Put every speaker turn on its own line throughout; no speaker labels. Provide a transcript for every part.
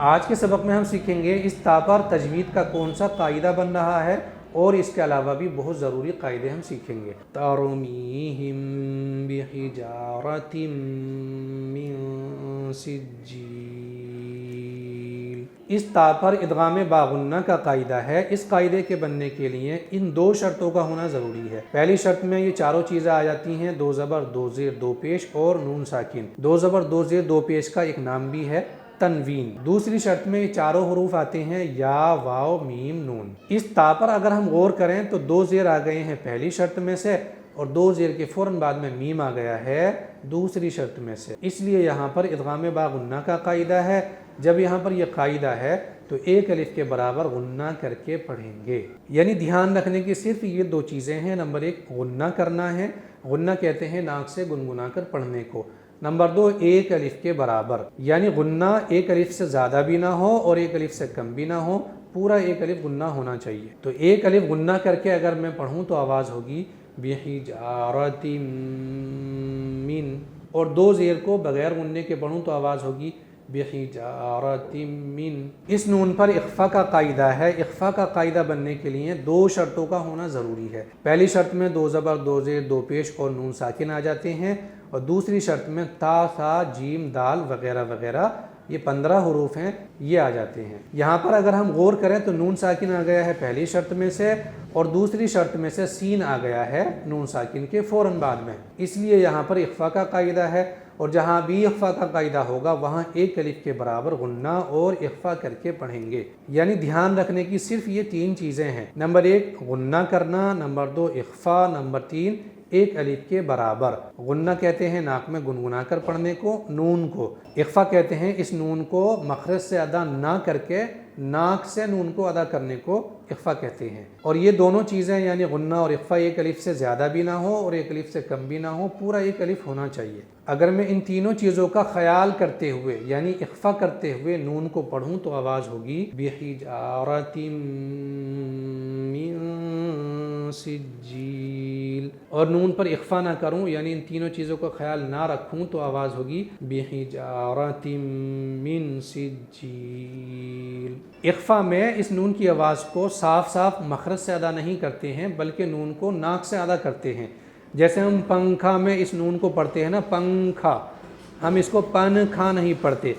آج کے سبق میں ہم سیکھیں گے اس تا پر تجوید کا کون سا قاعدہ بن رہا ہے، اور اس کے علاوہ بھی بہت ضروری قاعدے ہم سیکھیں گے۔ ترمیہم بحجارۃ من سجیل، اس تا پر ادغام باغنہ کا قاعدہ ہے۔ اس قاعدے کے بننے کے لیے ان دو شرطوں کا ہونا ضروری ہے۔ پہلی شرط میں یہ چاروں چیزیں آ جاتی ہیں، دو زبر دو زیر دو پیش اور نون ساکن۔ دو زبر دو زیر دو پیش کا ایک نام بھی ہے تنوین۔ دوسری شرط میں یہ چاروں حروف آتے ہیں، یا واو میم نون۔ اس تا پر اگر ہم غور کریں تو دو زیر آ گئے ہیں پہلی شرط میں سے، اور دو زیر کے فوراً بعد میں میم آ گیا ہے دوسری شرط میں سے، اس لیے یہاں پر ادغام باغنہ کا قاعدہ ہے۔ جب یہاں پر یہ قاعدہ ہے تو ایک الف کے برابر غنہ کر کے پڑھیں گے۔ یعنی دھیان رکھنے کی صرف یہ دو چیزیں ہیں۔ نمبر ایک، غنہ کرنا ہے، غنہ کہتے ہیں ناک سے گنگنا کر پڑھنے کو۔ نمبر دو، ایک الف کے برابر، یعنی غنہ ایک الف سے زیادہ بھی نہ ہو اور ایک الف سے کم بھی نہ ہو، پورا ایک الف غنہ ہونا چاہیے۔ تو ایک الف غنہ کر کے اگر میں پڑھوں تو آواز ہوگی بحجارۃ من، اور دو زیر کو بغیر غنے کے پڑھوں تو آواز ہوگی بحجارۃ من۔ اس نون پر اخفا کا قاعدہ ہے۔ اخفا کا قاعدہ بننے کے لیے دو شرطوں کا ہونا ضروری ہے۔ پہلی شرط میں دو زبر دو زیر دو پیش اور نون ساکن آ جاتے ہیں، اور دوسری شرط میں تا ثا جیم دال وغیرہ وغیرہ، یہ 15 حروف ہیں، یہ آ جاتے ہیں۔ یہاں پر اگر ہم غور کریں تو نون ساکن آ گیا ہے پہلی شرط میں سے، اور دوسری شرط میں سے سین آ گیا ہے نون ساکن کے فوراً بعد میں، اس لیے یہاں پر اخفا کا قاعدہ ہے۔ اور جہاں بھی اخفا کا قاعدہ ہوگا وہاں ایک الف کے برابر غنہ اور اخفا کر کے پڑھیں گے۔ یعنی دھیان رکھنے کی صرف یہ تین چیزیں ہیں، نمبر ایک غنہ کرنا، نمبر دو اخفا، نمبر تین ایک الف کے برابر۔ غنہ کہتے ہیں ناک میں گنگنا کر پڑھنے کو، نون کو۔ اخفا کہتے ہیں اس نون کو مخرج سے ادا نہ کر کے ناک سے نون کو ادا کرنے کو اخفا کہتے ہیں۔ اور یہ دونوں چیزیں یعنی غنہ اور اخفا ایک الف سے زیادہ بھی نہ ہو اور ایک الف سے کم بھی نہ ہو، پورا ایک الف ہونا چاہیے۔ اگر میں ان تینوں چیزوں کا خیال کرتے ہوئے یعنی اخفا کرتے ہوئے نون کو پڑھوں تو آواز ہوگی بحجارۃ من سجیل، اور نون پر اخفا نہ کروں یعنی ان تینوں چیزوں کا خیال نہ رکھوں تو آواز ہوگی بحجارۃ من سجیل۔ اخفا میں اس نون کی آواز کو صاف صاف مخرج سے ادا نہیں کرتے ہیں بلکہ نون کو ناک سے ادا کرتے ہیں۔ جیسے ہم پنکھا میں اس نون کو پڑھتے ہیں نا، پنکھا، ہم اس کو پن کھا نہیں پڑھتے،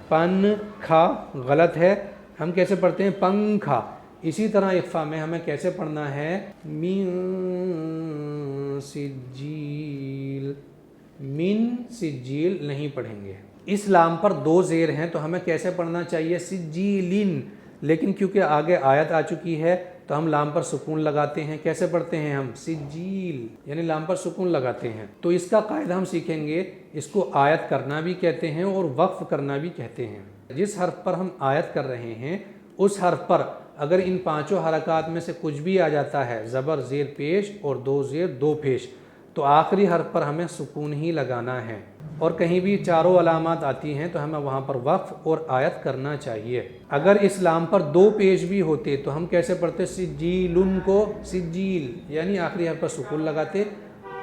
پن کھا غلط ہے، ہم کیسے پڑھتے ہیں پنکھا۔ اسی طرح اخفا میں ہمیں کیسے پڑھنا ہے من سجیل، من سجیل نہیں پڑھیں گے۔ اس لام پر دو زیر ہیں تو ہمیں کیسے پڑھنا چاہیے سجیلن، لیکن کیونکہ آگے آیت آ چکی ہے تو ہم لام پر سکون لگاتے ہیں۔ کیسے پڑھتے ہیں ہم سجیل، یعنی لام پر سکون لگاتے ہیں۔ تو اس کا قاعدہ ہم سیکھیں گے، اس کو آیت کرنا بھی کہتے ہیں اور وقف کرنا بھی کہتے ہیں۔ جس حرف پر ہم آیت کر رہے ہیں اس حرف پر اگر ان پانچوں حرکات میں سے کچھ بھی آ جاتا ہے، زبر زیر پیش اور دو زیر دو پیش، تو آخری حرف پر ہمیں سکون ہی لگانا ہے، اور کہیں بھی چاروں علامات آتی ہیں تو ہمیں وہاں پر وقف اور آیت کرنا چاہیے۔ اگر اس لام پر دو پیش بھی ہوتے تو ہم کیسے پڑھتے سجیلن کو سجیل، یعنی آخری حرف پر سکون لگاتے،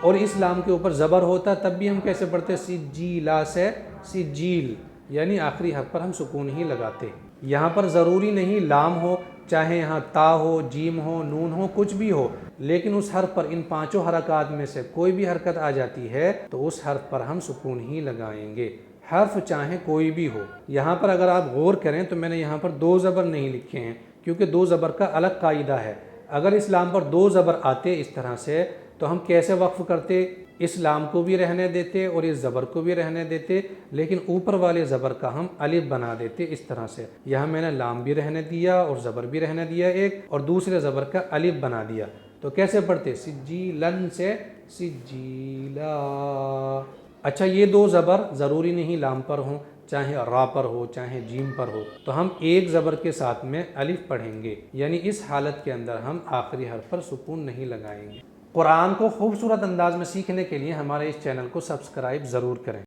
اور اس لام کے اوپر زبر ہوتا تب بھی ہم کیسے پڑھتے سجیلا سے سجیل، یعنی آخری حرف پر ہم سکون ہی لگاتے۔ یہاں پر ضروری نہیں لام ہو، چاہے یہاں تا ہو، جیم ہو، نون ہو، کچھ بھی ہو، لیکن اس حرف پر ان پانچوں حرکات میں سے کوئی بھی حرکت آ جاتی ہے تو اس حرف پر ہم سکون ہی لگائیں گے، حرف چاہے کوئی بھی ہو۔ یہاں پر اگر آپ غور کریں تو میں نے یہاں پر دو زبر نہیں لکھے ہیں کیونکہ دو زبر کا الگ قاعدہ ہے۔ اگر اس لام پر دو زبر آتے اس طرح سے تو ہم کیسے وقف کرتے، اس لام کو بھی رہنے دیتے اور اس زبر کو بھی رہنے دیتے، لیکن اوپر والے زبر کا ہم الف بنا دیتے اس طرح سے۔ یہاں میں نے لام بھی رہنے دیا اور زبر بھی رہنے دیا ایک، اور دوسرے زبر کا الف بنا دیا، تو کیسے پڑھتے سجیلن سے سجیلا۔ اچھا، یہ دو زبر ضروری نہیں لام پر ہوں، چاہے را پر ہو چاہے جیم پر ہو، تو ہم ایک زبر کے ساتھ میں الف پڑھیں گے، یعنی اس حالت کے اندر ہم آخری حرف پر سکون نہیں لگائیں گے۔ قرآن کو خوبصورت انداز میں سیکھنے کے لیے ہمارے اس چینل کو سبسکرائب ضرور کریں۔